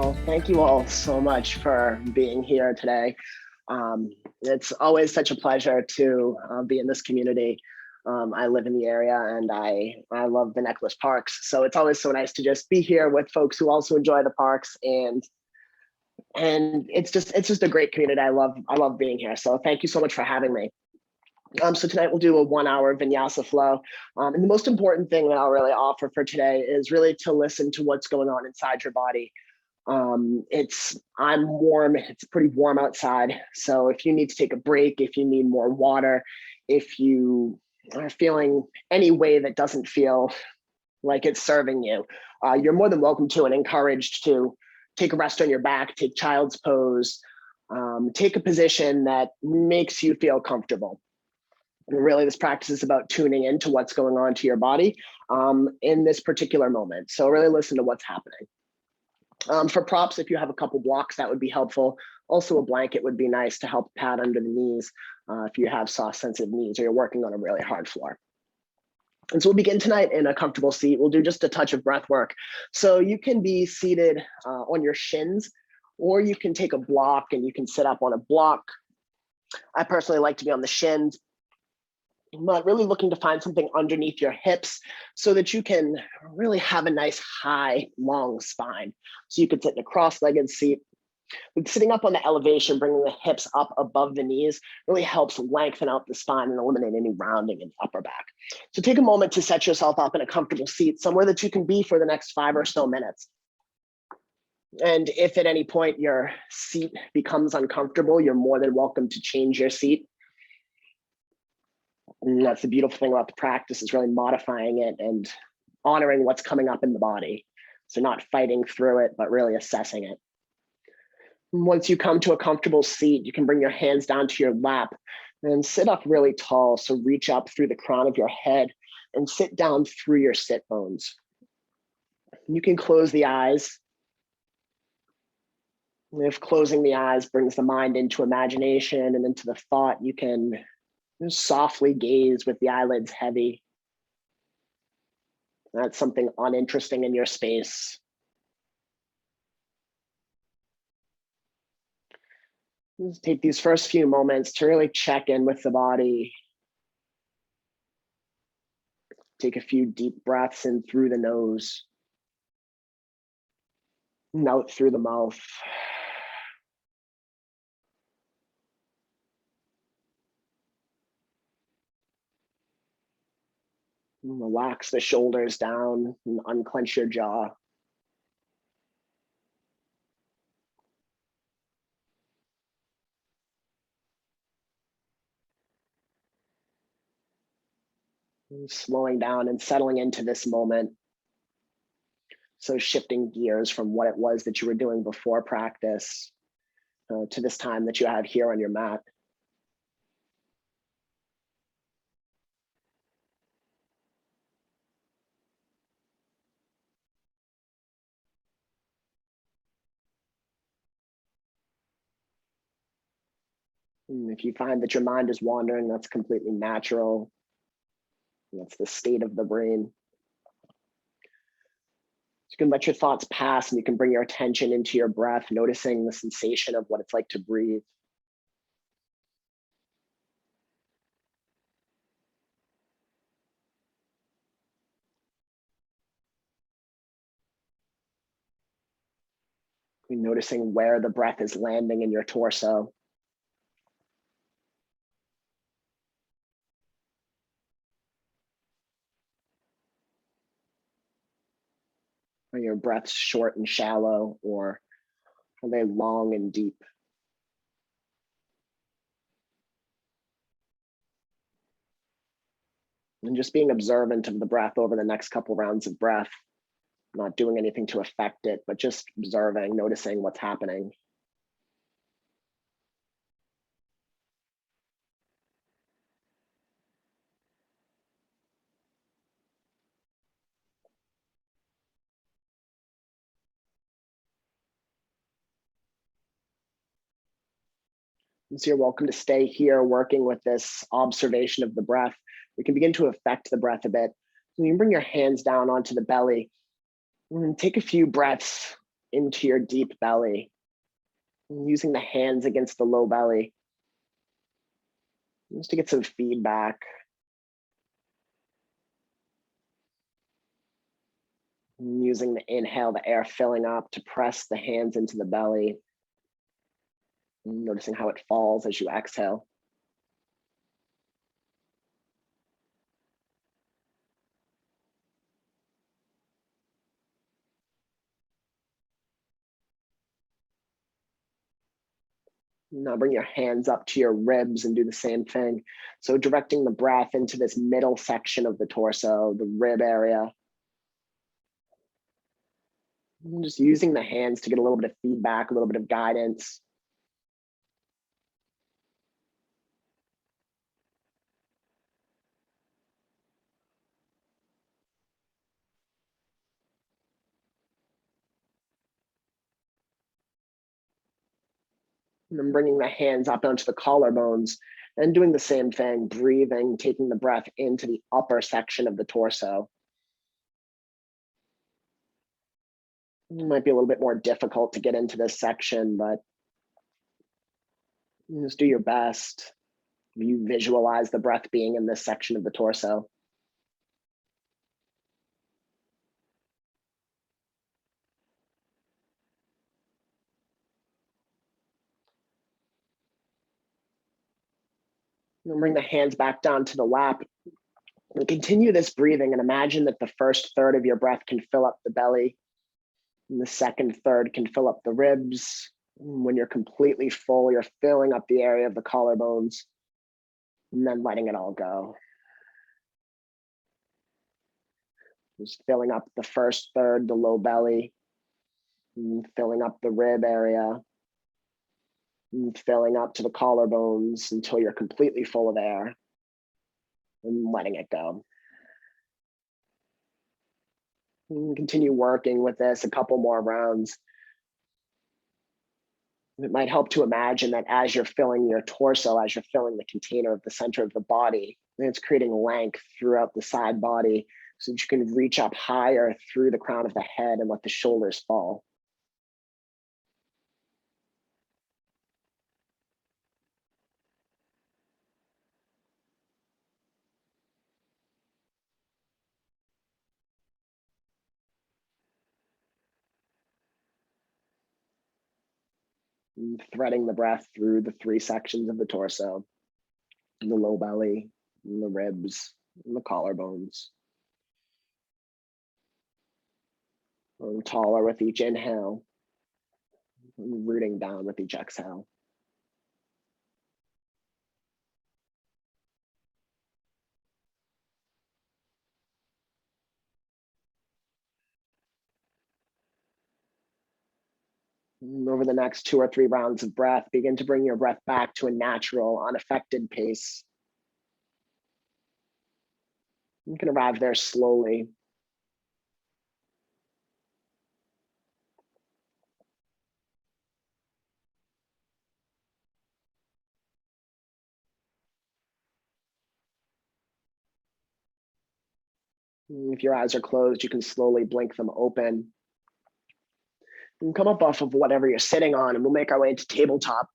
Well, thank you all so much for being here today. It's always such a pleasure to be in this community. I live in the area and I love the Necklace Parks. So it's always so nice to just be here with folks who also enjoy the parks, and it's just a great community. I love being here. So thank you so much for having me. So tonight we'll do a 1 hour vinyasa flow. And the most important thing that I'll really offer for today is really to listen to what's going on inside your body. I'm warm, it's pretty warm outside. So if you need to take a break, if you need more water, if you are feeling any way that doesn't feel like it's serving you, you're more than welcome to and encouraged to take a rest on your back, take child's pose, take a position that makes you feel comfortable. And really this practice is about tuning into what's going on to your body in this particular moment. So really listen to what's happening. For props, if you have a couple blocks, that would be helpful. Also a blanket would be nice to help pad under the knees if you have soft, sensitive knees or you're working on a really hard floor. And so we'll begin tonight in a comfortable seat. We'll do just a touch of breath work. So you can be seated on your shins, or you can take a block and you can sit up on a block. I personally like to be on the shins, but really looking to find something underneath your hips so that you can really have a nice high, long spine. So you could sit in a cross-legged seat. But sitting up on the elevation, bringing the hips up above the knees really helps lengthen out the spine and eliminate any rounding in the upper back. So take a moment to set yourself up in a comfortable seat, somewhere that you can be for the next 5 or so minutes. And if at any point your seat becomes uncomfortable, you're more than welcome to change your seat. And that's the beautiful thing about the practice, is really modifying it and honoring what's coming up in the body. So not fighting through it, but really assessing it. Once you come to a comfortable seat, you can bring your hands down to your lap and sit up really tall. So reach up through the crown of your head and sit down through your sit bones. You can close the eyes. If closing the eyes brings the mind into imagination and into the thought, you can softly gaze with the eyelids heavy. That's something uninteresting in your space. Just take these first few moments to really check in with the body. Take a few deep breaths in through the nose and out through the mouth. Relax the shoulders down and unclench your jaw. Slowing down and settling into this moment. So shifting gears from what it was that you were doing before practice to this time that you have here on your mat. And if you find that your mind is wandering, that's completely natural. That's the state of the brain. You can let your thoughts pass and you can bring your attention into your breath, noticing the sensation of what it's like to breathe. Noticing where the breath is landing in your torso. Are your breaths short and shallow, or are they long and deep? And just being observant of the breath over the next couple rounds of breath, not doing anything to affect it, but just observing, noticing what's happening. So you're welcome to stay here working with this observation of the breath. We can begin to affect the breath a bit. So you can bring your hands down onto the belly and take a few breaths into your deep belly, using the hands against the low belly, just to get some feedback. Using the inhale, the air filling up to press the hands into the belly. Noticing how it falls as you exhale. Now bring your hands up to your ribs and do the same thing. So directing the breath into this middle section of the torso, the rib area. And just using the hands to get a little bit of feedback, a little bit of guidance. And then bringing the hands up onto the collarbones and doing the same thing, breathing, taking the breath into the upper section of the torso. It might be a little bit more difficult to get into this section, but just do your best. You visualize the breath being in this section of the torso. And bring the hands back down to the lap. And continue this breathing and imagine that the first third of your breath can fill up the belly. And the second third can fill up the ribs. And when you're completely full, you're filling up the area of the collarbones and then letting it all go. Just filling up the first third, the low belly, and filling up the rib area, and filling up to the collarbones until you're completely full of air and letting it go. And continue working with this a couple more rounds. It might help to imagine that as you're filling your torso, as you're filling the container of the center of the body, it's creating length throughout the side body so that you can reach up higher through the crown of the head and let the shoulders fall. And threading the breath through the three sections of the torso, the low belly, and the ribs, and the collarbones. Growing taller with each inhale, and rooting down with each exhale. And over the next 2 or 3 rounds of breath, begin to bring your breath back to a natural, unaffected pace. You can arrive there slowly. If your eyes are closed, you can slowly blink them open. And come up off of whatever you're sitting on, and we'll make our way into tabletop.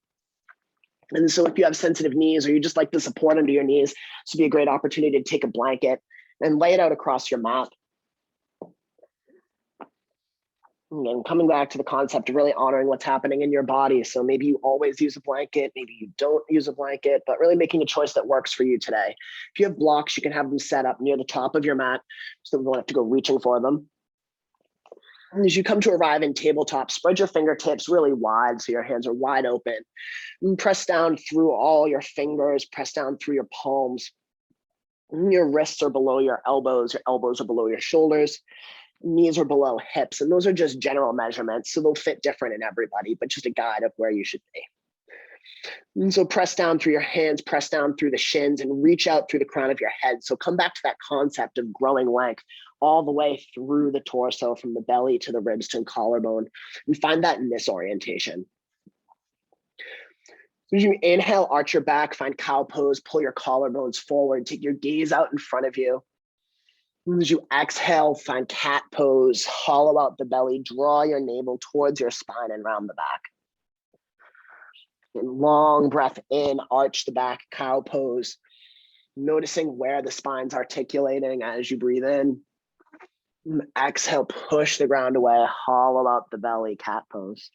And so if you have sensitive knees or you just like the support under your knees, this would be a great opportunity to take a blanket and lay it out across your mat. And coming back to the concept of really honoring what's happening in your body. So maybe you always use a blanket, maybe you don't use a blanket, but really making a choice that works for you today. If you have blocks, you can have them set up near the top of your mat so that we don't have to go reaching for them. And as you come to arrive in tabletop, spread your fingertips really wide so your hands are wide open. And press down through all your fingers, press down through your palms. And your wrists are below your elbows are below your shoulders. Knees are below hips, and those are just general measurements, so they'll fit different in everybody, but just a guide of where you should be. And so press down through your hands, press down through the shins, and reach out through the crown of your head. So come back to that concept of growing length all the way through the torso, from the belly to the ribs to the collarbone, and find that in this orientation. So as you inhale, arch your back, find cow pose, pull your collarbones forward, take your gaze out in front of you. As you exhale, find cat pose, hollow out the belly, draw your navel towards your spine and round the back. And long breath in, arch the back, cow pose. Noticing where the spine's articulating as you breathe in. And exhale, push the ground away, hollow out the belly, cat pose.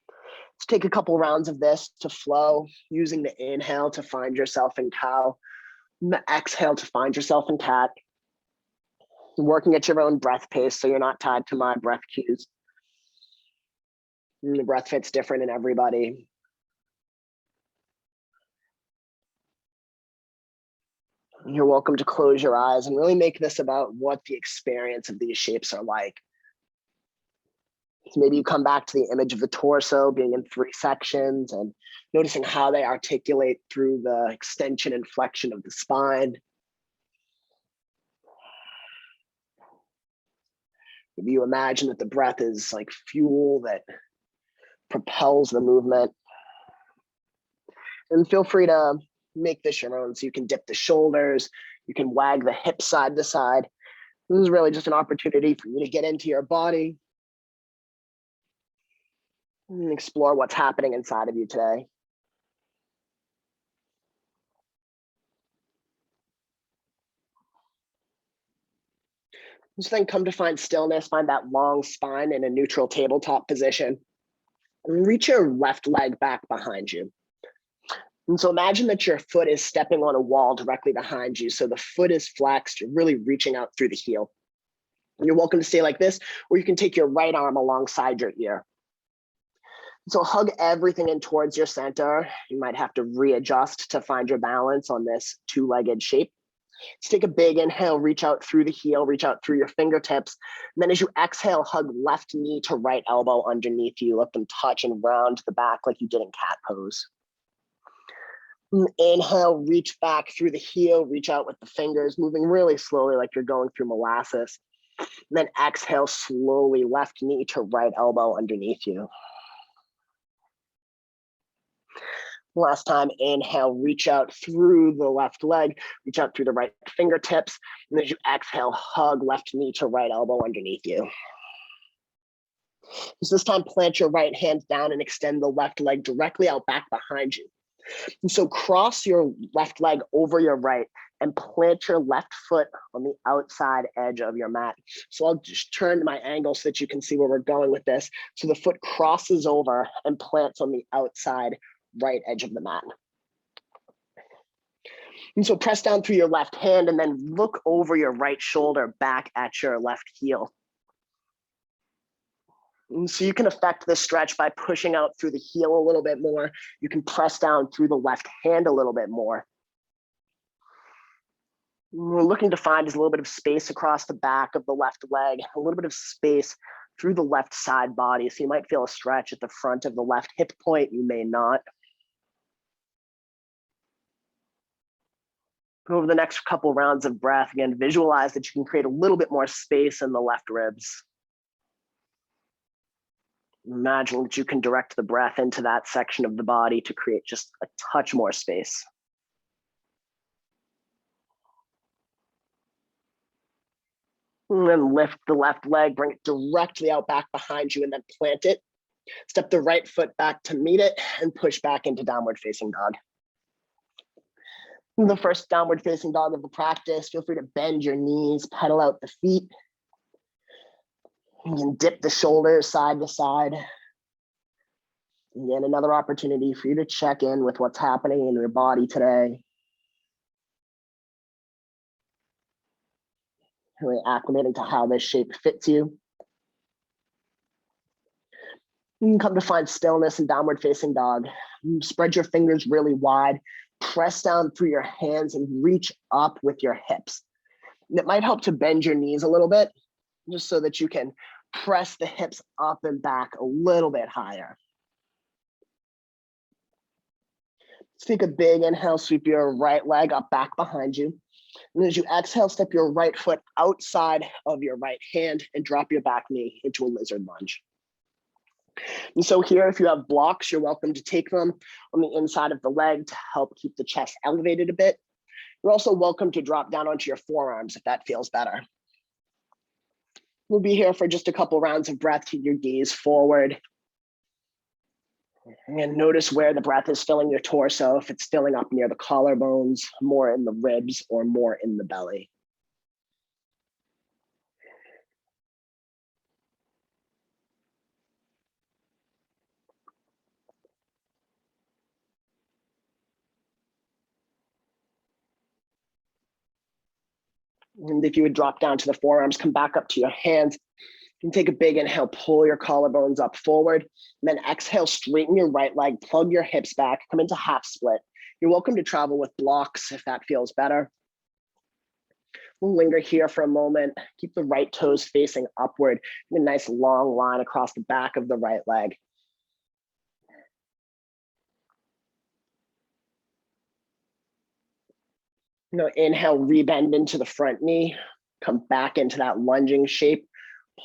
Let's take a couple rounds of this to flow, using the inhale to find yourself in cow, and the exhale to find yourself in cat. Working at your own breath pace so you're not tied to my breath cues. And the breath fits different in everybody. You're welcome to close your eyes and really make this about what the experience of these shapes are like. So maybe you come back to the image of the torso being in 3 sections and noticing how they articulate through the extension and flexion of the spine. Maybe you imagine that the breath is like fuel that propels the movement. And feel free to make this your own. So you can dip the shoulders, you can wag the hips side to side. This is really just an opportunity for you to get into your body and explore what's happening inside of you today. Just then come to find stillness, find that long spine in a neutral tabletop position. And reach your left leg back behind you. And so imagine that your foot is stepping on a wall directly behind you. So the foot is flexed, you're really reaching out through the heel. And you're welcome to stay like this, or you can take your right arm alongside your ear. So hug everything in towards your center. You might have to readjust to find your balance on this 2-legged shape. Let's take a big inhale, reach out through the heel, reach out through your fingertips. And then as you exhale, hug left knee to right elbow underneath you. Let them touch and round the back like you did in cat pose. And inhale, reach back through the heel, reach out with the fingers, moving really slowly like you're going through molasses. And then exhale slowly, left knee to right elbow underneath you. Last time, inhale, reach out through the left leg, reach out through the right fingertips. And as you exhale, hug left knee to right elbow underneath you. So this time, plant your right hand down and extend the left leg directly out back behind you. And so cross your left leg over your right and plant your left foot on the outside edge of your mat. So I'll just turn my angle so that you can see where we're going with this. So the foot crosses over and plants on the outside right edge of the mat. And so press down through your left hand and then look over your right shoulder back at your left heel. And so you can affect this stretch by pushing out through the heel a little bit more. You can press down through the left hand a little bit more. What we're looking to find is a little bit of space across the back of the left leg, a little bit of space through the left side body. So you might feel a stretch at the front of the left hip point, you may not. Over the next couple rounds of breath, again, visualize that you can create a little bit more space in the left ribs. Imagine that you can direct the breath into that section of the body to create just a touch more space. And then lift the left leg, bring it directly out back behind you, and then plant it. Step the right foot back to meet it and push back into downward facing dog. The first downward facing dog of the practice, feel free to bend your knees, pedal out the feet. You can dip the shoulders side to side. Again, another opportunity for you to check in with what's happening in your body today. Really acclimating to how this shape fits you. You can come to find stillness in downward facing dog. Spread your fingers really wide. Press down through your hands and reach up with your hips. And it might help to bend your knees a little bit, just so that you can press the hips up and back a little bit higher. Let's take a big inhale, sweep your right leg up back behind you. And as you exhale, step your right foot outside of your right hand and drop your back knee into a lizard lunge. And so here, if you have blocks, you're welcome to take them on the inside of the leg to help keep the chest elevated a bit. You're also welcome to drop down onto your forearms if that feels better. We'll be here for just a couple rounds of breath. Keep your gaze forward. And notice where the breath is filling your torso, if it's filling up near the collarbones, more in the ribs, or more in the belly. And if you would drop down to the forearms, come back up to your hands. And take a big inhale, pull your collarbones up forward, and then exhale, straighten your right leg, plug your hips back, come into half split. You're welcome to travel with blocks if that feels better. We'll linger here for a moment. Keep the right toes facing upward. A nice long line across the back of the right leg. Inhale, rebend into the front knee. Come back into that lunging shape.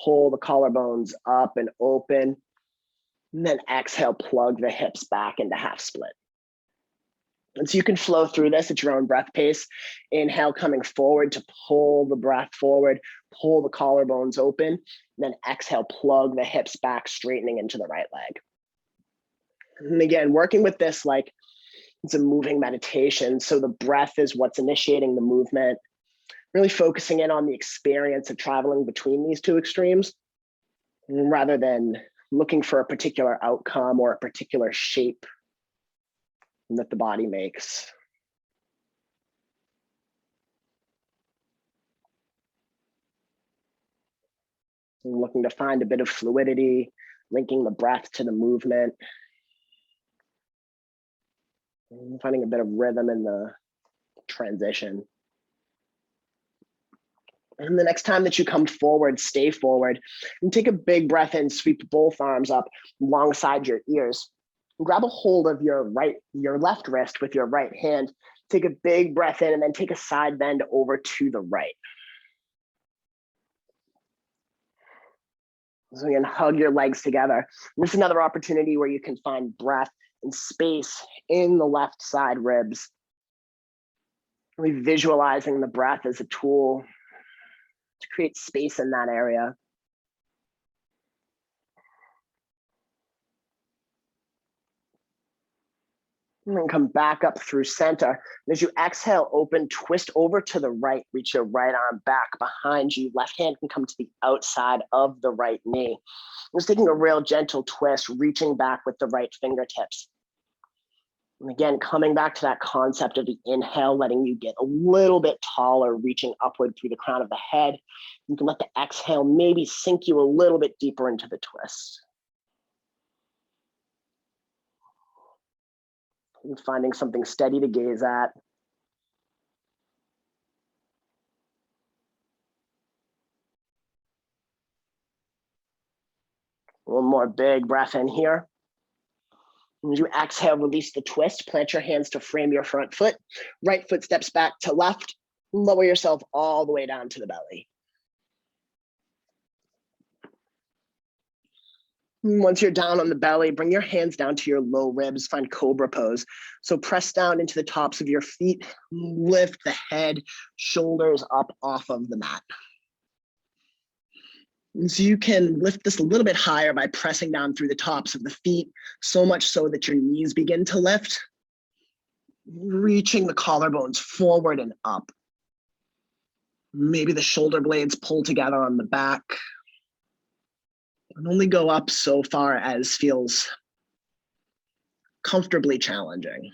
Pull the collarbones up and open. And then exhale, plug the hips back into half split. And so you can flow through this at your own breath pace. Inhale, coming forward to pull the breath forward, pull the collarbones open, and then exhale, plug the hips back, straightening into the right leg. And again, working with this like it's a moving meditation. So the breath is what's initiating the movement, really focusing in on the experience of traveling between these two extremes, rather than looking for a particular outcome or a particular shape that the body makes. And looking to find a bit of fluidity, linking the breath to the movement, and finding a bit of rhythm in the transition. And the next time that you come forward, stay forward and take a big breath in, sweep both arms up alongside your ears. Grab a hold of your left wrist with your right hand. Take a big breath in and then take a side bend over to the right. So again, hug your legs together. This is another opportunity where you can find breath and space in the left side ribs. Really visualizing the breath as a tool to create space in that area. And then come back up through center. And as you exhale, open, twist over to the right, reach your right arm back behind you. Left hand can come to the outside of the right knee. Just taking a real gentle twist, reaching back with the right fingertips. And again, coming back to that concept of the inhale, letting you get a little bit taller, reaching upward through the crown of the head. You can let the exhale maybe sink you a little bit deeper into the twist. And finding something steady to gaze at. One more big breath in here. As you exhale, release the twist. Plant your hands to frame your front foot. Right foot steps back to left. Lower yourself all the way down to the belly. Once you're down on the belly, bring your hands down to your low ribs, find Cobra Pose. So press down into the tops of your feet, lift the head, shoulders up off of the mat. And so you can lift this a little bit higher by pressing down through the tops of the feet, so much so that your knees begin to lift, reaching the collarbones forward and up. Maybe the shoulder blades pull together on the back. And only go up so far as feels comfortably challenging.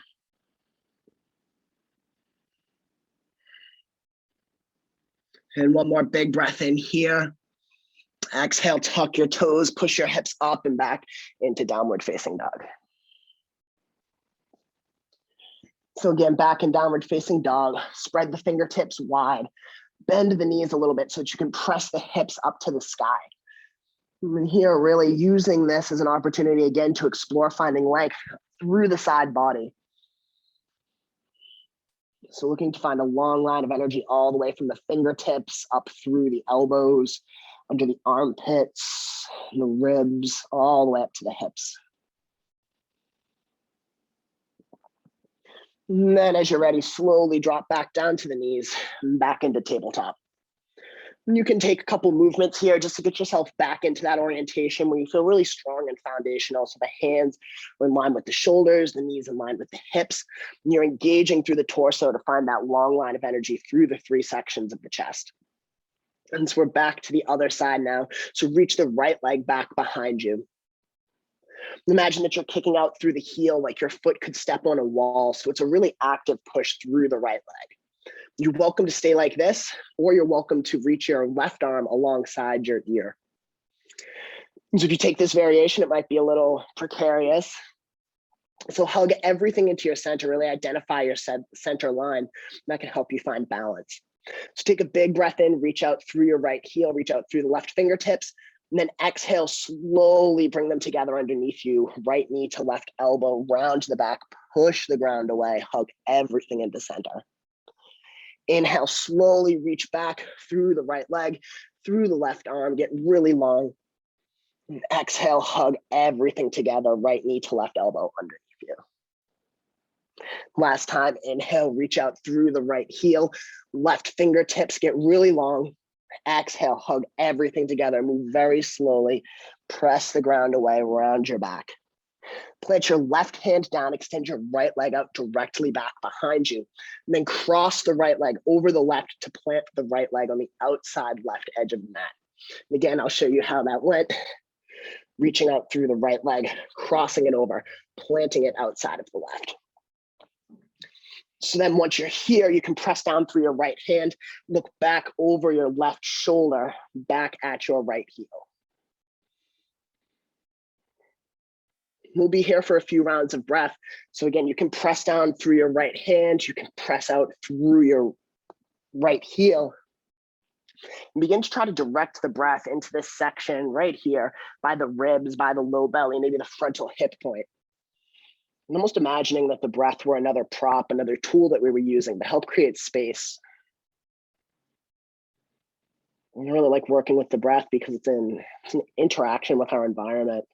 And one more big breath in here. Exhale, tuck your toes, push your hips up and back into downward facing dog. So again, back in downward facing dog, spread the fingertips wide, bend the knees a little bit so that you can press the hips up to the sky. And here, really using this as an opportunity again to explore finding length through the side body. So looking to find a long line of energy all the way from the fingertips up through the elbows, under the armpits, the ribs, all the way up to the hips. And then as you're ready, slowly drop back down to the knees, back into tabletop. And you can take a couple movements here just to get yourself back into that orientation where you feel really strong and foundational. So the hands are in line with the shoulders, the knees in line with the hips. And you're engaging through the torso to find that long line of energy through the three sections of the chest. And so we're back to the other side now. So reach the right leg back behind you. Imagine that you're kicking out through the heel like your foot could step on a wall. So it's a really active push through the right leg. You're welcome to stay like this, or you're welcome to reach your left arm alongside your ear. So if you take this variation, it might be a little precarious. So hug everything into your center, really identify your center line. That can help you find balance. So take a big breath in, reach out through your right heel, reach out through the left fingertips, and then exhale, slowly bring them together underneath you, right knee to left elbow, round to the back, push the ground away, hug everything into center. Inhale, slowly reach back through the right leg, through the left arm, get really long. And exhale, hug everything together, right knee to left elbow underneath you. Last time, inhale, reach out through the right heel, left fingertips, get really long. Exhale, hug everything together, move very slowly, press the ground away, round your back. Plant your left hand down, extend your right leg out directly back behind you, and then cross the right leg over the left to plant the right leg on the outside left edge of the mat. And again, I'll show you how that went. Reaching out through the right leg, crossing it over, planting it outside of the left. So then once you're here, you can press down through your right hand, look back over your left shoulder, back at your right heel. We'll be here for a few rounds of breath. So again, you can press down through your right hand, you can press out through your right heel. And begin to try to direct the breath into this section right here by the ribs, by the low belly, maybe the frontal hip point. And almost imagining that the breath were another prop, another tool that we were using to help create space. And I really like working with the breath because it's an interaction with our environment.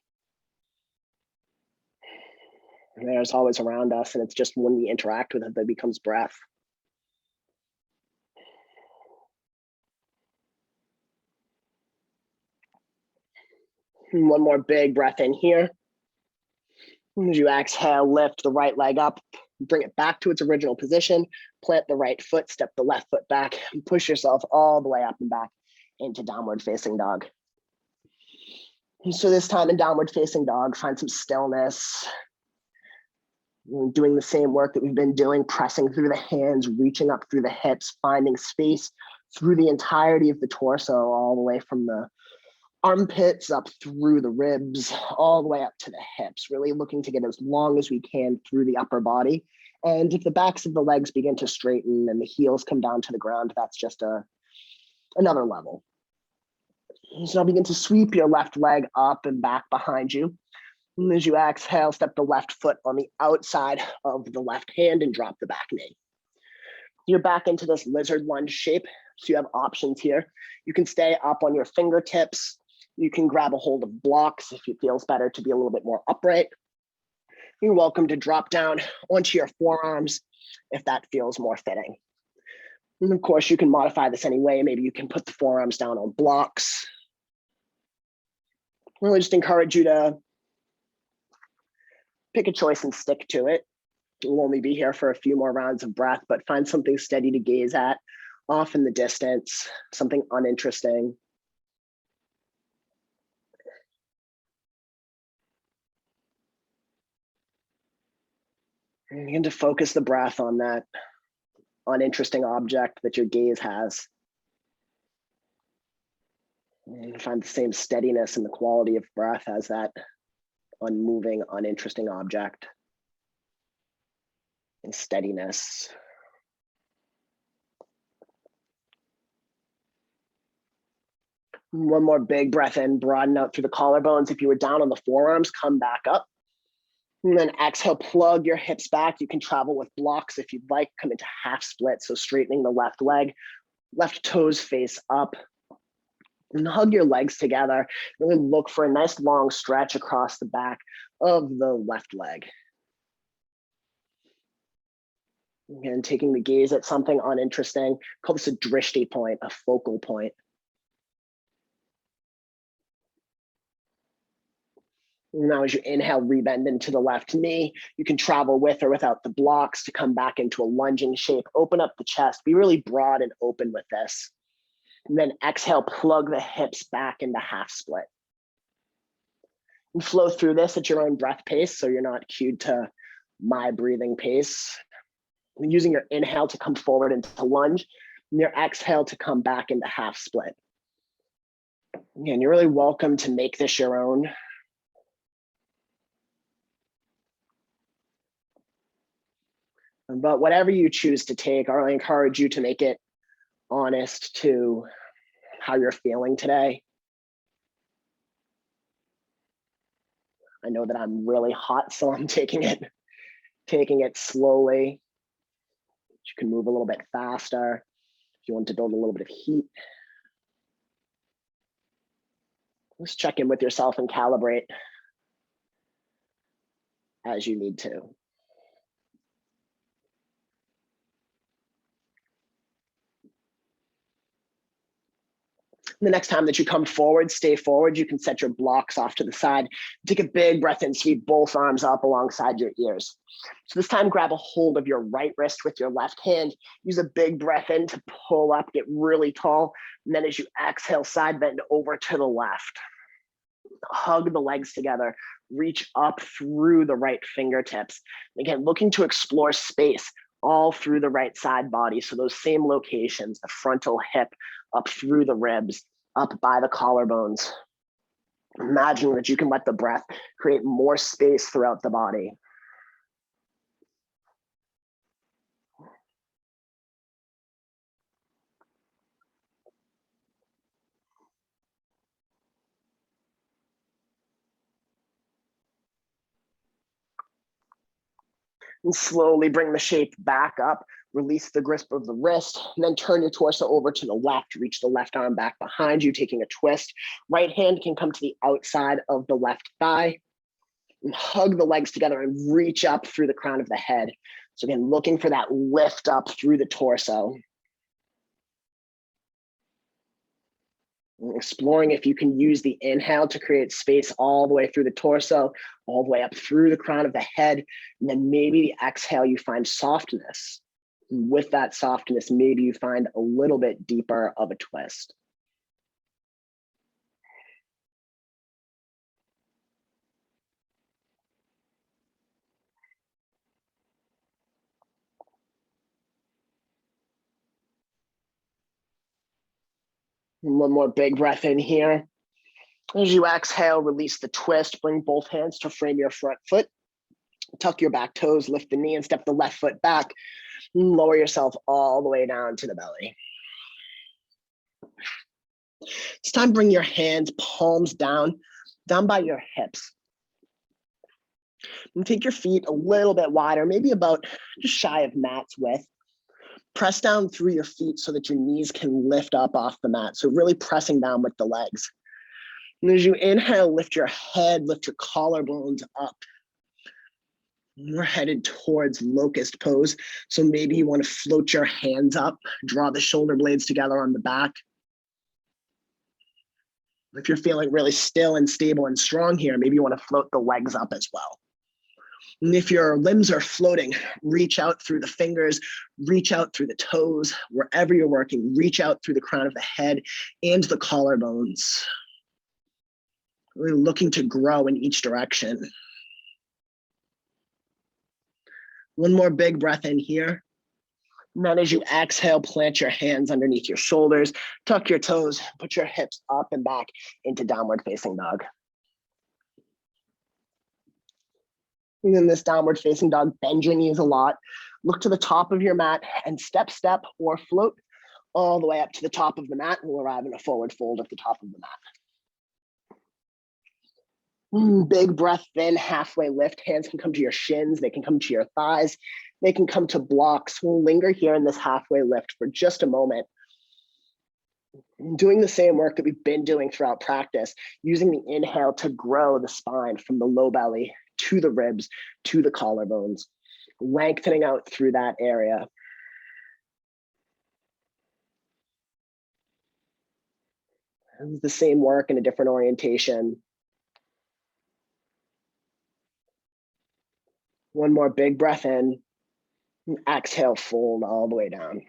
And there's always around us, and it's just when we interact with it that becomes breath. And one more big breath in here. As you exhale, lift the right leg up, bring it back to its original position, plant the right foot, step the left foot back, and push yourself all the way up and back into downward facing dog. And so this time in downward facing dog, find some stillness. We're doing the same work that we've been doing, pressing through the hands, reaching up through the hips, finding space through the entirety of the torso, all the way from the armpits up through the ribs, all the way up to the hips, really looking to get as long as we can through the upper body. And if the backs of the legs begin to straighten and the heels come down to the ground, that's just another level. So now begin to sweep your left leg up and back behind you. And as you exhale, step the left foot on the outside of the left hand and drop the back knee. You're back into this lizard lunge shape. So you have options here. You can stay up on your fingertips. You can grab a hold of blocks if it feels better to be a little bit more upright. You're welcome to drop down onto your forearms if that feels more fitting. And of course, you can modify this any way. Maybe you can put the forearms down on blocks. I really just encourage you to pick a choice and stick to it. We'll only be here for a few more rounds of breath, but find something steady to gaze at, off in the distance, something uninteresting. And begin to focus the breath on that uninteresting object that your gaze has. And find the same steadiness and the quality of breath as that unmoving, uninteresting object. And steadiness. One more big breath in, broaden out through the collarbones. If you were down on the forearms, come back up. And then exhale, plug your hips back. You can travel with blocks if you'd like, come into half split. So straightening the left leg, left toes face up. And hug your legs together. Really look for a nice long stretch across the back of the left leg. Again, taking the gaze at something uninteresting. Call this a drishti point, a focal point. Now, as you inhale, rebend into the left knee. You can travel with or without the blocks to come back into a lunging shape. Open up the chest. Be really broad and open with this. And then exhale, plug the hips back into half split. And flow through this at your own breath pace, so you're not cued to my breathing pace. And using your inhale to come forward into lunge, and your exhale to come back into half split. Again, you're really welcome to make this your own. But whatever you choose to take, I really encourage you to make it honest to how you're feeling today. I know that I'm really hot, so I'm taking it slowly. You can move a little bit faster if you want to build a little bit of heat. Just check in with yourself and calibrate as you need to. The next time that you come forward, stay forward. You can set your blocks off to the side. Take a big breath in, sweep both arms up alongside your ears. So this time, grab a hold of your right wrist with your left hand. Use a big breath in to pull up, get really tall. And then as you exhale, side bend over to the left. Hug the legs together. Reach up through the right fingertips. Again, looking to explore space all through the right side body. So those same locations, the frontal hip, up through the ribs, up by the collarbones. Imagine that you can let the breath create more space throughout the body. And slowly bring the shape back up. Release the grip of the wrist, and then turn your torso over to the left. Reach the left arm back behind you, taking a twist. Right hand can come to the outside of the left thigh. And hug the legs together and reach up through the crown of the head. So again, looking for that lift up through the torso. And exploring if you can use the inhale to create space all the way through the torso, all the way up through the crown of the head. And then maybe the exhale, you find softness. And with that softness, maybe you find a little bit deeper of a twist. And one more big breath in here. As you exhale, release the twist. Bring both hands to frame your front foot. Tuck your back toes, lift the knee, and step the left foot back. Lower yourself all the way down to the belly. It's time to bring your hands, palms down by your hips. And take your feet a little bit wider, maybe about just shy of mat's width. Press down through your feet so that your knees can lift up off the mat. So really pressing down with the legs. And as you inhale, lift your head, lift your collarbones up. We're headed towards Locust Pose. So maybe you want to float your hands up, draw the shoulder blades together on the back. If you're feeling really still and stable and strong here, maybe you want to float the legs up as well. And if your limbs are floating, reach out through the fingers, reach out through the toes, wherever you're working, reach out through the crown of the head and the collarbones. We're looking to grow in each direction. One more big breath in here. And then as you exhale, plant your hands underneath your shoulders, tuck your toes, put your hips up and back into downward facing dog. And in this downward facing dog, bend your knees a lot. Look to the top of your mat and step or float all the way up to the top of the mat. And we'll arrive in a forward fold at the top of the mat. Big breath, then halfway lift. Hands can come to your shins. They can come to your thighs. They can come to blocks. We'll linger here in this halfway lift for just a moment. Doing the same work that we've been doing throughout practice, using the inhale to grow the spine from the low belly to the ribs, to the collarbones, lengthening out through that area. And the same work in a different orientation. One more big breath in. And exhale, fold all the way down.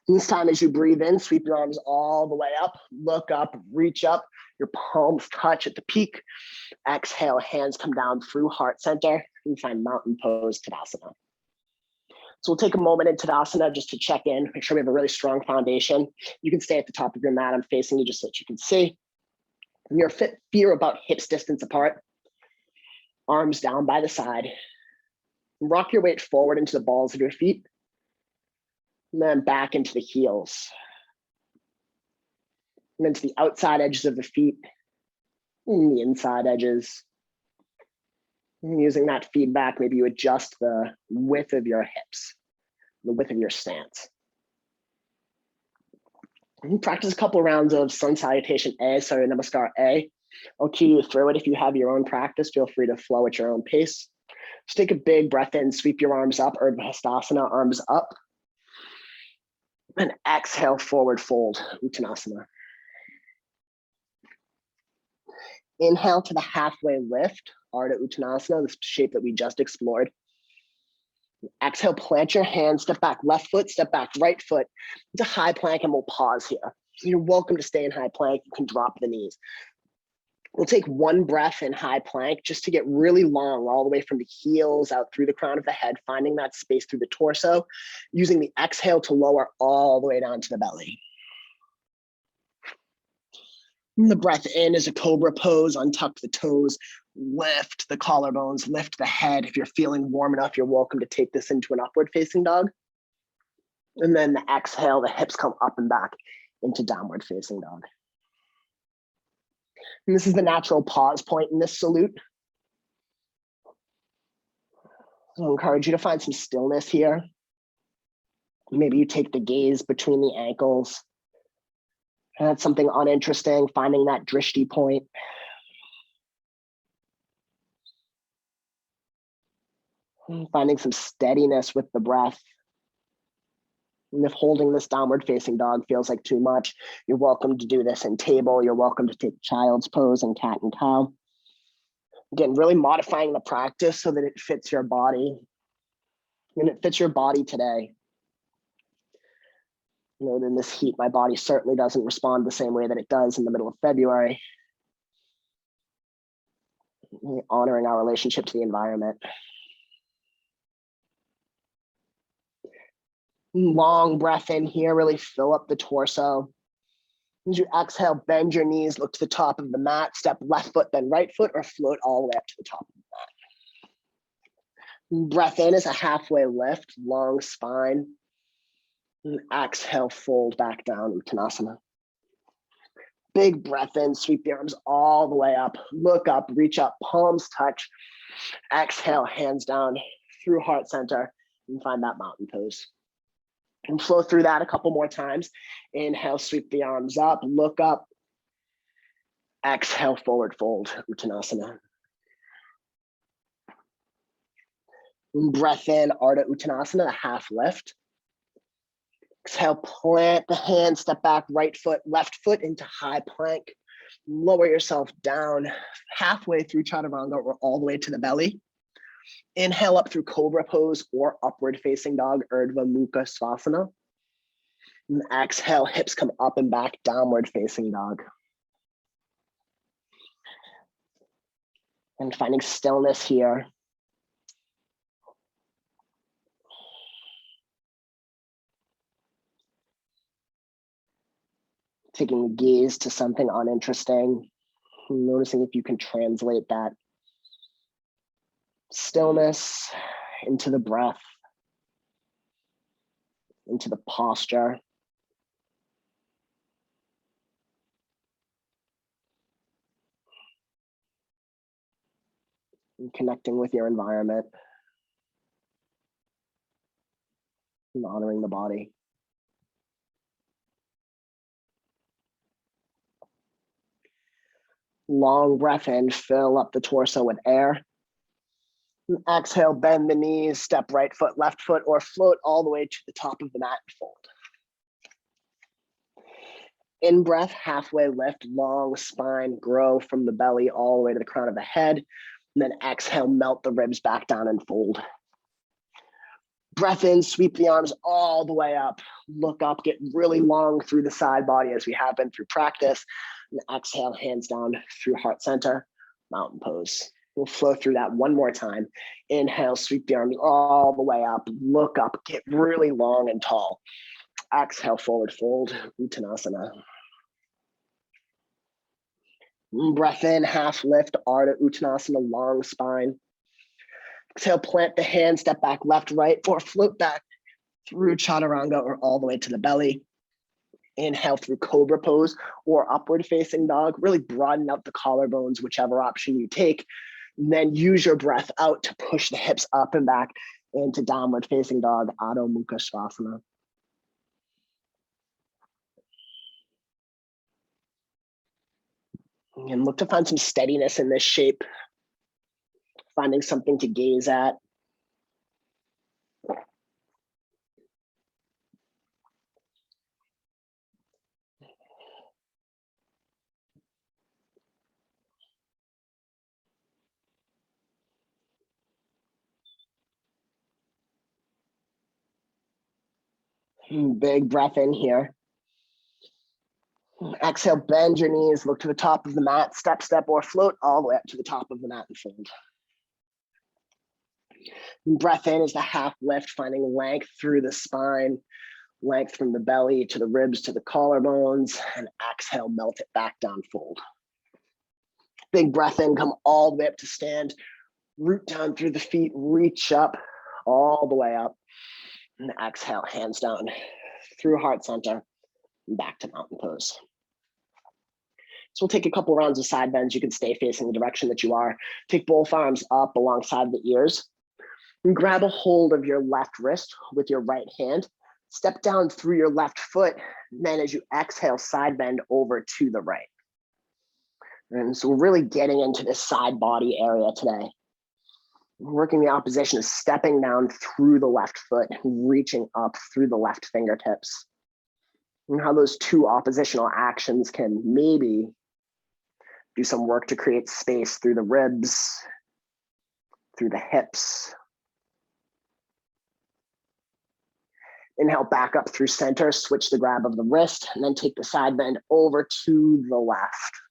This time as you breathe in, sweep your arms all the way up, look up, reach up, your palms touch at the peak. Exhale, hands come down through heart center and find mountain pose, Tadasana. So we'll take a moment in Tadasana just to check in, make sure we have a really strong foundation. You can stay at the top of your mat. I'm facing you just so that you can see. And your feet are about hips distance apart. Arms down by the side. Rock your weight forward into the balls of your feet. And then back into the heels. And then to the outside edges of the feet. And the inside edges. And using that feedback, maybe you adjust the width of your hips, the width of your stance. And practice a couple rounds of Sun Salutation A, sorry, Namaskar A. I'll key you through it. If you have your own practice, feel free to flow at your own pace. Just take a big breath in, sweep your arms up, Urdhva Hastasana, arms up. And exhale, forward fold, Uttanasana. Inhale to the halfway lift, Ardha Uttanasana, this shape that we just explored. Exhale, plant your hands, step back, left foot, step back, right foot into high plank, and we'll pause here. So you're welcome to stay in high plank. You can drop the knees. We'll take one breath in high plank just to get really long, all the way from the heels out through the crown of the head, finding that space through the torso, using the exhale to lower all the way down to the belly. And the breath in is a Cobra Pose, untuck the toes, lift the collarbones, lift the head. If you're feeling warm enough, you're welcome to take this into an upward facing dog. And then the exhale, the hips come up and back into downward facing dog. And this is the natural pause point in this salute. So I encourage you to find some stillness here. Maybe you take the gaze between the ankles. And that's something uninteresting, finding that drishti point. And finding some steadiness with the breath. And if holding this downward facing dog feels like too much, you're welcome to do this in table. You're welcome to take child's pose and cat and cow. Again, really modifying the practice so that it fits your body. And it fits your body today. You know, in this heat, my body certainly doesn't respond the same way that it does in the middle of February. Honoring our relationship to the environment. Long breath in here, really fill up the torso. As you exhale, bend your knees, look to the top of the mat, step left foot, then right foot, or float all the way up to the top of the mat. Breath in is a halfway lift, long spine. And exhale, fold back down, Uttanasana. Big breath in, sweep the arms all the way up, look up, reach up, palms touch. Exhale, hands down through heart center, and find that mountain pose. And flow through that a couple more times. Inhale, sweep the arms up, look up. Exhale, forward fold, Uttanasana. And breath in, Ardha Uttanasana, a half lift. Exhale, plant the hand, step back, right foot, left foot into high plank. Lower yourself down halfway through Chaturanga or all the way to the belly. Inhale up through Cobra Pose or upward facing dog, Urdhva Mukha Savasana. And exhale, hips come up and back, downward facing dog. And finding stillness here. Taking the gaze to something uninteresting. Noticing if you can translate that stillness into the breath, into the posture. And connecting with your environment. And honoring the body. Long breath in, fill up the torso with air. And exhale, bend the knees, step right foot, left foot, or float all the way to the top of the mat and fold. In breath, halfway lift, long spine, grow from the belly all the way to the crown of the head. And then exhale, melt the ribs back down and fold. Breath in, sweep the arms all the way up. Look up, get really long through the side body as we have been through practice. And exhale, hands down through heart center, mountain pose. We'll flow through that one more time. Inhale, sweep the arms all the way up. Look up, get really long and tall. Exhale, forward fold, Uttanasana. Breath in, half lift, Ardha Uttanasana, long spine. Exhale, plant the hand, step back, left, right, or float back through Chaturanga or all the way to the belly. Inhale through Cobra Pose or upward facing dog. Really broaden out the collarbones, whichever option you take. And then use your breath out to push the hips up and back into downward facing dog, Adho Mukha Svanasana. And look to find some steadiness in this shape, finding something to gaze at. Big breath in here. Exhale, bend your knees, look to the top of the mat, step, step, or float all the way up to the top of the mat and fold. Breath in is the half lift, finding length through the spine, length from the belly to the ribs to the collarbones, and exhale, melt it back down, fold. Big breath in, come all the way up to stand, root down through the feet, reach up all the way up, and exhale, hands down through heart center, and back to mountain pose. So we'll take a couple rounds of side bends. You can stay facing the direction that you are. Take both arms up alongside the ears. And grab a hold of your left wrist with your right hand. Step down through your left foot. And then as you exhale, side bend over to the right. And so we're really getting into this side body area today. Working the opposition is stepping down through the left foot, reaching up through the left fingertips. And how those two oppositional actions can maybe do some work to create space through the ribs, through the hips. Inhale back up through center, switch the grab of the wrist, and then take the side bend over to the left.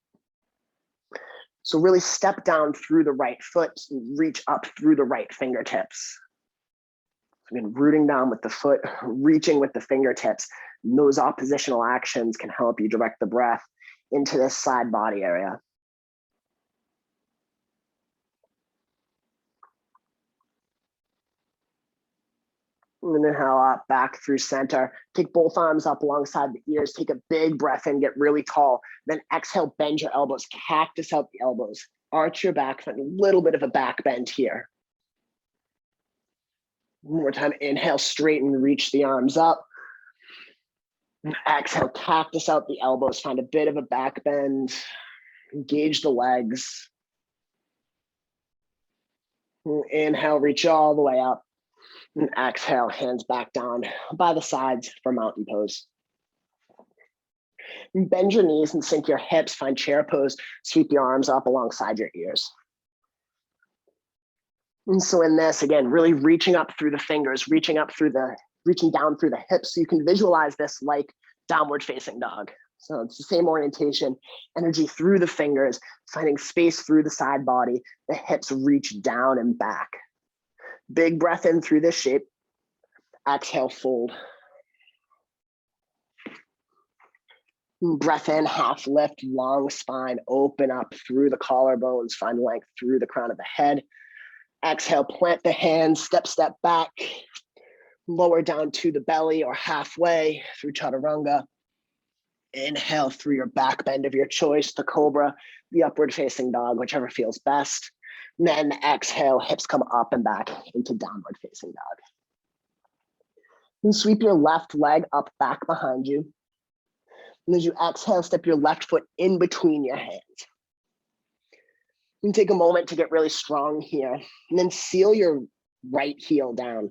So really step down through the right foot, and reach up through the right fingertips. So again, rooting down with the foot, reaching with the fingertips. And those oppositional actions can help you direct the breath into this side body area. And inhale up, back through center. Take both arms up alongside the ears. Take a big breath in, get really tall. Then exhale, bend your elbows, cactus out the elbows. Arch your back, find a little bit of a back bend here. One more time, inhale, straighten, reach the arms up. Exhale, cactus out the elbows, find a bit of a back bend. Engage the legs. Inhale, reach all the way up. And exhale, hands back down by the sides for mountain pose. Bend your knees and sink your hips, find chair pose, sweep your arms up alongside your ears. And so in this, again, really reaching up through the fingers, reaching down through the hips. So you can visualize this like downward facing dog. So it's the same orientation, energy through the fingers, finding space through the side body, the hips reach down and back. Big breath in through this shape. Exhale, fold. Breath in, half lift, long spine, open up through the collarbones, find length through the crown of the head. Exhale, plant the hands, step back, lower down to the belly or halfway through Chaturanga. Inhale through your back bend of your choice, the Cobra, the upward facing dog, whichever feels best. And then exhale, hips come up and back into downward facing dog. And sweep your left leg up back behind you. And as you exhale, step your left foot in between your hands. And take a moment to get really strong here. And then seal your right heel down.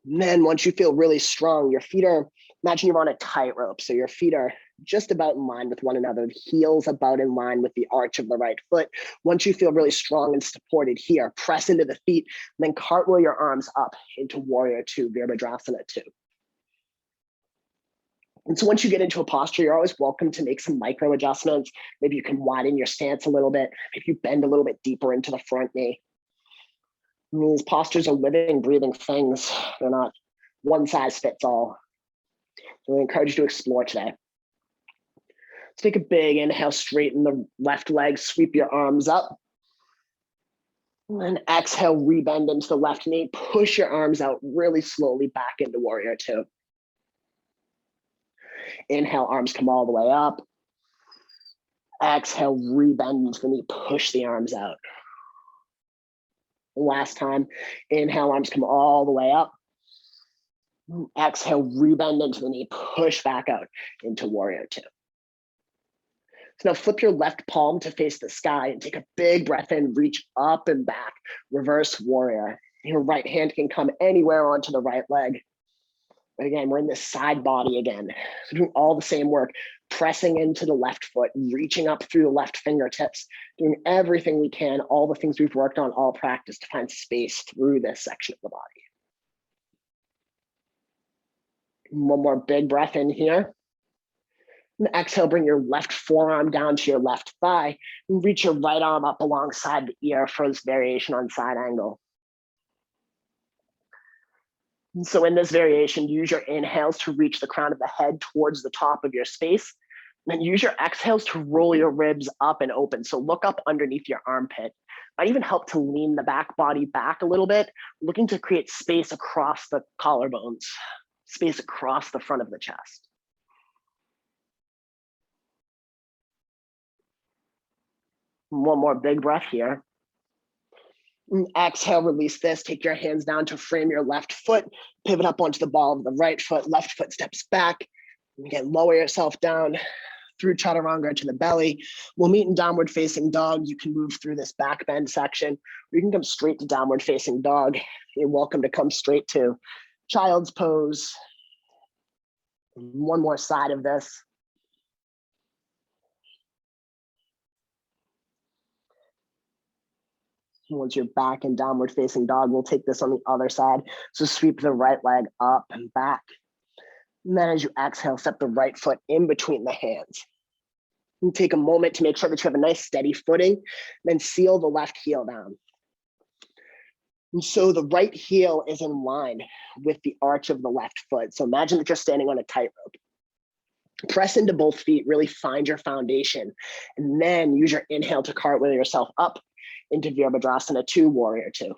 And then once you feel really strong, your feet are, imagine you're on a tightrope. So your feet are just about in line with one another. The heels about in line with the arch of the right foot. Once you feel really strong and supported here, press into the feet, and then cartwheel your arms up into Warrior Two, Virabhadrasana 2. And so once you get into a posture, you're always welcome to make some micro adjustments. Maybe you can widen your stance a little bit. Maybe you bend a little bit deeper into the front knee. And these postures are living, breathing things. They're not one size fits all. So I encourage you to explore today. So take a big inhale, straighten the left leg, sweep your arms up. And then exhale, rebend into the left knee, push your arms out really slowly back into Warrior Two. Inhale, arms come all the way up. Exhale, rebend into the knee, push the arms out. Last time, inhale, arms come all the way up. Exhale, rebend into the knee, push back out into Warrior Two. So now flip your left palm to face the sky and take a big breath in, reach up and back, reverse warrior. Your right hand can come anywhere onto the right leg. But again, we're in this side body again. So doing all the same work, pressing into the left foot, reaching up through the left fingertips, doing everything we can, all the things we've worked on all practice to find space through this section of the body. One more big breath in here. And exhale, bring your left forearm down to your left thigh and reach your right arm up alongside the ear for this variation on side angle. And so in this variation, use your inhales to reach the crown of the head towards the top of your space. And then use your exhales to roll your ribs up and open. So look up underneath your armpit. Might even help to lean the back body back a little bit, looking to create space across the collarbones, space across the front of the chest. One more big breath here. And exhale, release this. Take your hands down to frame your left foot. Pivot up onto the ball of the right foot. Left foot steps back. And again, lower yourself down through chaturanga to the belly. We'll meet in downward facing dog. You can move through this back bend section. Or you can come straight to downward facing dog. You're welcome to come straight to child's pose. One more side of this. Once you're back in downward facing dog, we'll take this on the other side. So sweep the right leg up and back. And then as you exhale, step the right foot in between the hands. And take a moment to make sure that you have a nice steady footing, then seal the left heel down. And so the right heel is in line with the arch of the left foot. So imagine that you're standing on a tightrope. Press into both feet, really find your foundation, and then use your inhale to cartwheel yourself up into Virabhadrasana 2, Warrior 2.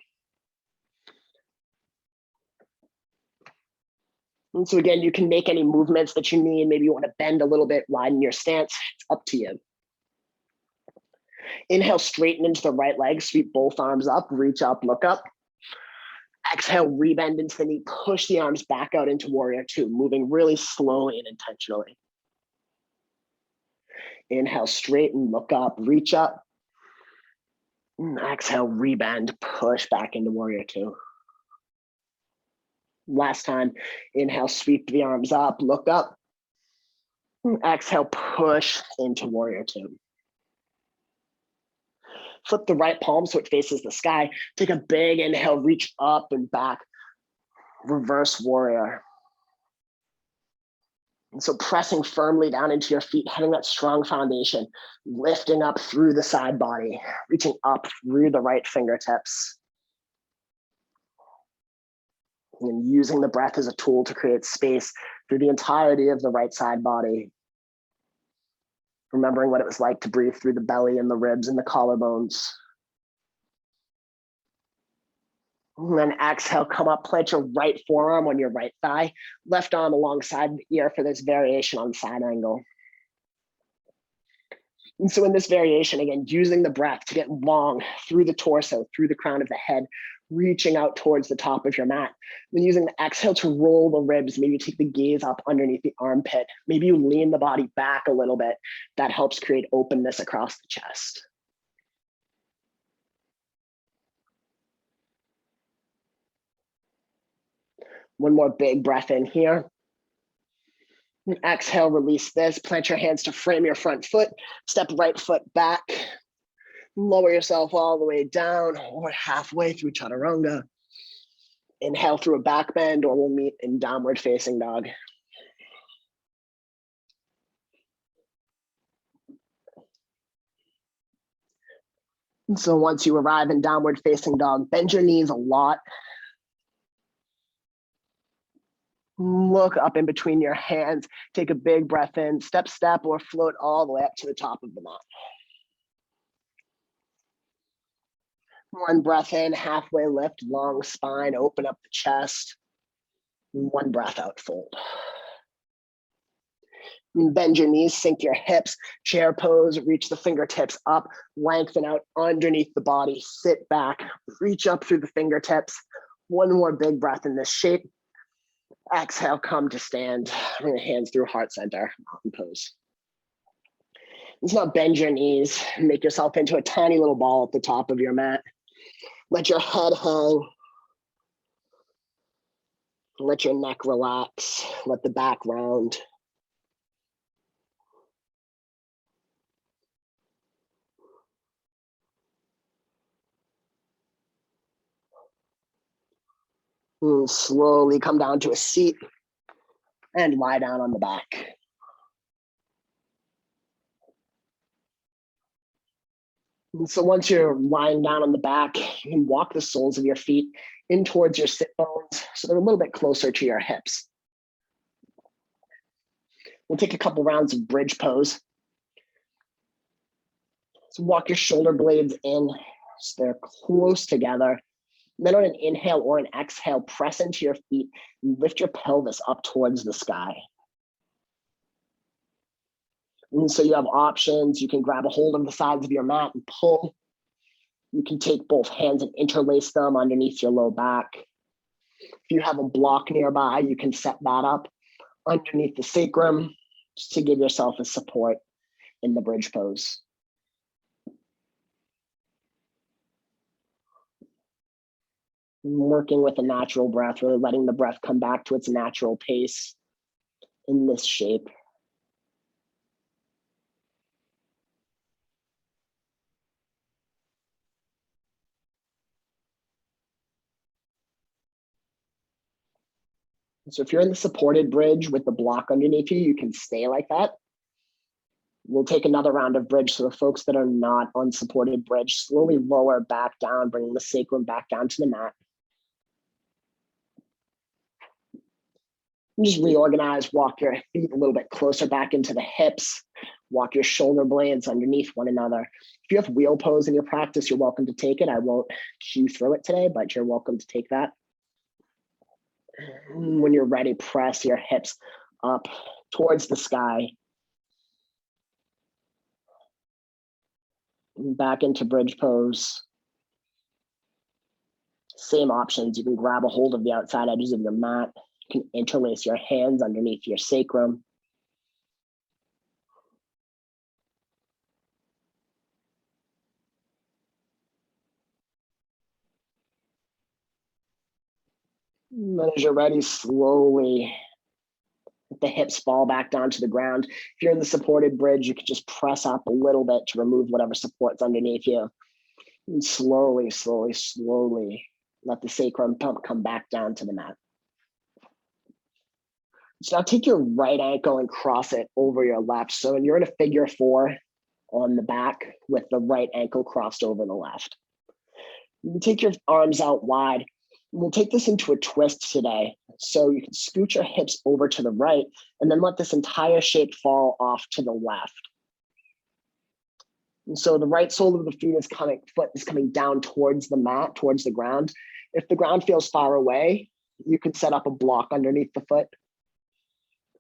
And so again, you can make any movements that you need. Maybe you want to bend a little bit, widen your stance. It's up to you. Inhale, straighten into the right leg, sweep both arms up, reach up, look up. Exhale, rebend into the knee, push the arms back out into Warrior 2, moving really slowly and intentionally. Inhale, straighten, look up, reach up. Exhale, rebend, push back into Warrior 2. Last time, inhale, sweep the arms up, look up. Exhale, push into Warrior 2. Flip the right palm so it faces the sky. Take a big inhale, reach up and back. Reverse warrior. And so pressing firmly down into your feet, having that strong foundation, lifting up through the side body, reaching up through the right fingertips. And using the breath as a tool to create space through the entirety of the right side body. Remembering what it was like to breathe through the belly and the ribs and the collarbones. And then exhale, come up, plant your right forearm on your right thigh, left arm alongside the ear for this variation on side angle. And so in this variation, again, using the breath to get long through the torso, through the crown of the head, reaching out towards the top of your mat. Then using the exhale to roll the ribs, maybe you take the gaze up underneath the armpit. Maybe you lean the body back a little bit. That helps create openness across the chest. One more big breath in here. And exhale, release this. Plant your hands to frame your front foot. Step right foot back. Lower yourself all the way down or halfway through chaturanga. Inhale through a back bend, or we'll meet in downward facing dog. And so once you arrive in downward facing dog, bend your knees a lot. Look up in between your hands. Take a big breath in. Step, step, or float all the way up to the top of the mat. One breath in, halfway lift, long spine, open up the chest. One breath out, fold. Bend your knees, sink your hips, chair pose, reach the fingertips up, lengthen out underneath the body, sit back, reach up through the fingertips. One more big breath in this shape. Exhale, come to stand. Bring your hands through heart center, mountain pose. Let's now bend your knees, make yourself into a tiny little ball at the top of your mat. Let your head hang. Let your neck relax. Let the back round. And slowly come down to a seat and lie down on the back. And so once you're lying down on the back, you can walk the soles of your feet in towards your sit bones so they're a little bit closer to your hips. We'll take a couple rounds of bridge pose. So walk your shoulder blades in so they're close together. Then on an inhale or an exhale, press into your feet and lift your pelvis up towards the sky. And so you have options. You can grab a hold of the sides of your mat and pull. You can take both hands and interlace them underneath your low back. If you have a block nearby, you can set that up underneath the sacrum just to give yourself a support in the bridge pose. Working with a natural breath, really letting the breath come back to its natural pace in this shape. So if you're in the supported bridge with the block underneath you, you can stay like that. We'll take another round of bridge. So the folks that are not on supported bridge, slowly lower back down, bringing the sacrum back down to the mat. And just reorganize, walk your feet a little bit closer back into the hips, walk your shoulder blades underneath one another. If you have wheel pose in your practice, you're welcome to take it. I won't cue through it today, but you're welcome to take that. When you're ready, press your hips up towards the sky. Back into bridge pose. Same options. You can grab a hold of the outside edges of your mat. You can interlace your hands underneath your sacrum. And then as you're ready, slowly let the hips fall back down to the ground. If you're in the supported bridge, you can just press up a little bit to remove whatever support's underneath you. And slowly, slowly, slowly let the sacrum come back down to the mat. So now take your right ankle and cross it over your left. So when you're in a figure four on the back with the right ankle crossed over the left. You can take your arms out wide. We'll take this into a twist today. So you can scoot your hips over to the right and then let this entire shape fall off to the left. And so the right sole of the foot is coming down towards the mat, towards the ground. If the ground feels far away, you can set up a block underneath the foot.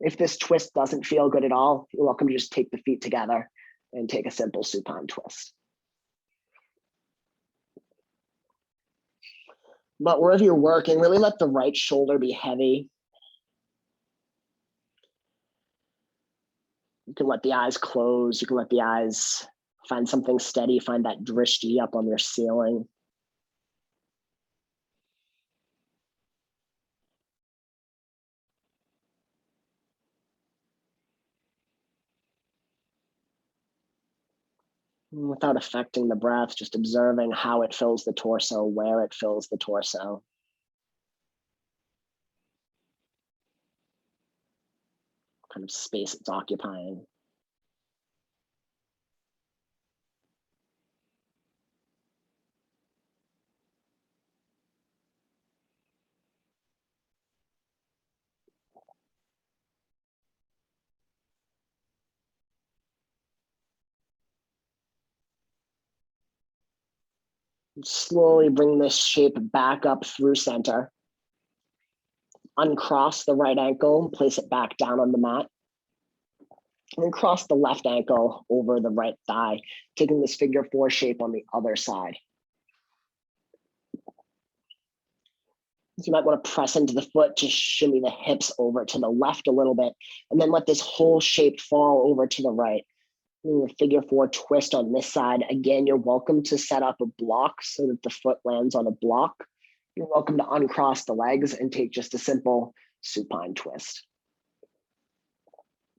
If this twist doesn't feel good at all, you're welcome to just take the feet together and take a simple supine twist. But wherever you're working, really let the right shoulder be heavy. You can let the eyes close. You can let the eyes find something steady, find that drishti up on your ceiling. without affecting the breath, just observing how it fills the torso, where it fills the torso. Kind of space it's occupying. Slowly bring this shape back up through center. Uncross the right ankle, place it back down on the mat. And then cross the left ankle over the right thigh, taking this figure four shape on the other side. So you might want to press into the foot to shimmy the hips over to the left a little bit, and then let this whole shape fall over to the right. Figure four twist on this side. Again, you're welcome to set up a block so that the foot lands on a block. You're welcome to uncross the legs and take just a simple supine twist.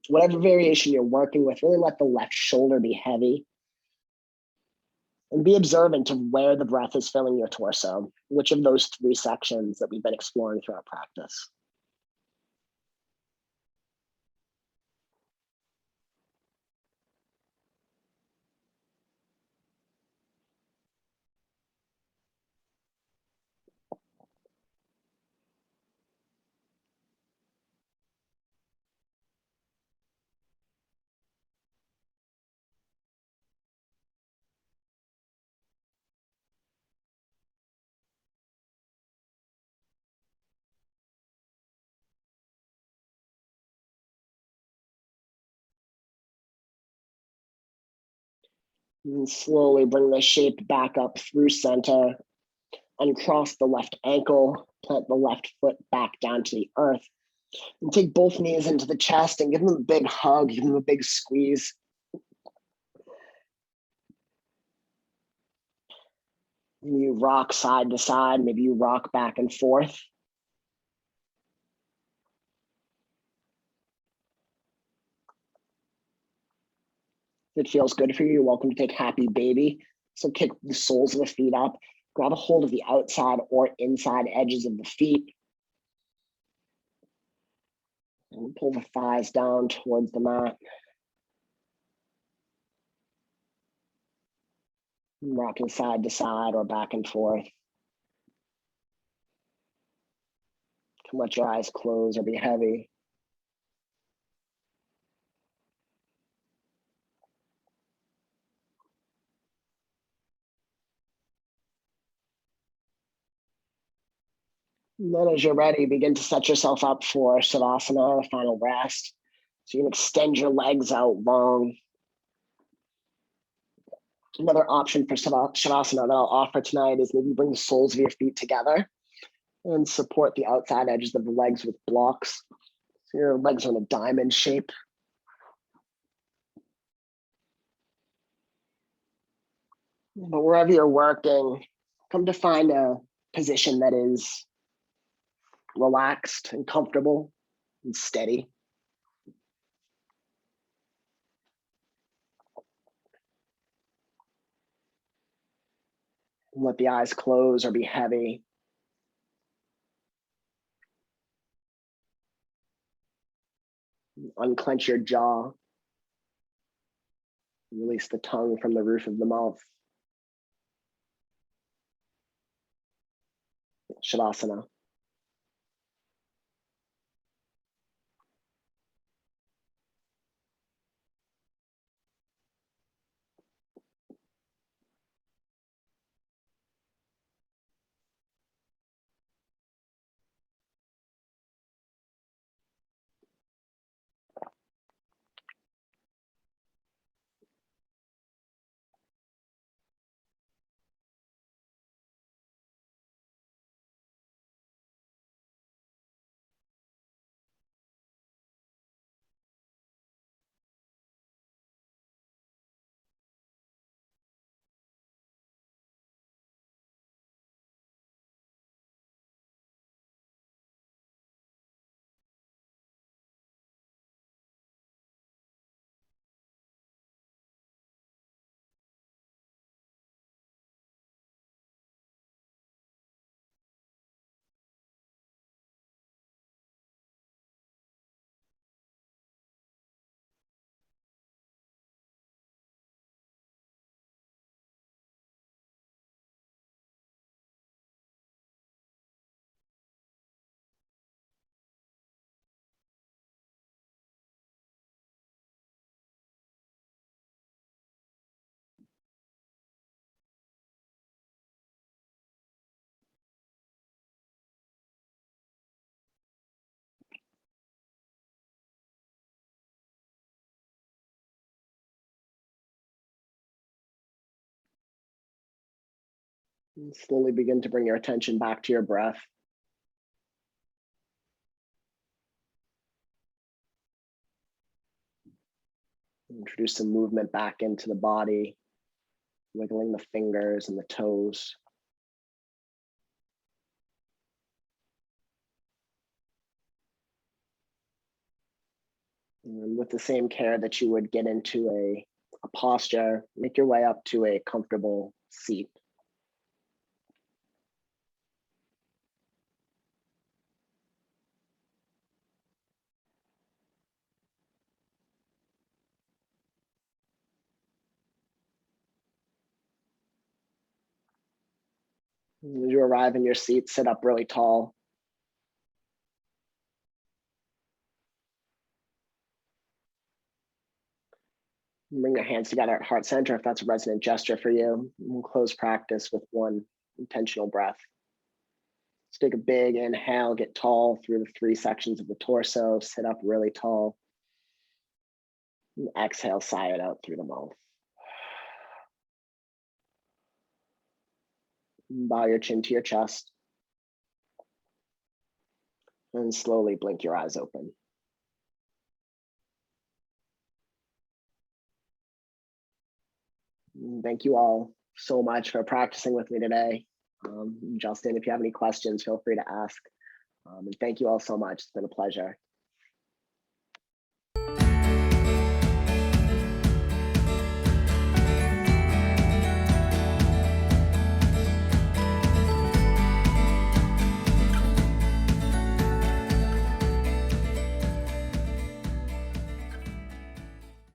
Whatever variation you're working with, really let the left shoulder be heavy. And be observant of where the breath is filling your torso, which of those three sections that we've been exploring throughout practice. And slowly bring the shape back up through center. Uncross the left ankle, plant the left foot back down to the earth. And take both knees into the chest and give them a big hug, give them a big squeeze. And you rock side to side, maybe you rock back and forth. If it feels good for you, you're welcome to take happy baby. So kick the soles of the feet up, grab a hold of the outside or inside edges of the feet. And pull the thighs down towards the mat. Rocking side to side or back and forth. Can let your eyes close or be heavy. And then as you're ready, begin to set yourself up for Savasana, final rest. So you can extend your legs out long. Another option for Shavasana that I'll offer tonight is maybe bring the soles of your feet together and support the outside edges of the legs with blocks. So your legs are in a diamond shape. But wherever you're working, come to find a position that is relaxed and comfortable and steady. And let the eyes close or be heavy. Unclench your jaw. Release the tongue from the roof of the mouth. Shavasana. And slowly begin to bring your attention back to your breath. Introduce some movement back into the body, wiggling the fingers and the toes. And with the same care that you would get into a posture, make your way up to a comfortable seat. As you arrive in your seat, sit up really tall. Bring your hands together at heart center if that's a resonant gesture for you. We'll close practice with one intentional breath. Let's take a big inhale, get tall through the 3 sections of the torso, sit up really tall. And exhale, sigh it out through the mouth. Bow your chin to your chest. And slowly blink your eyes open. Thank you all so much for practicing with me today. Justin, if you have any questions, feel free to ask. And thank you all so much. It's been a pleasure.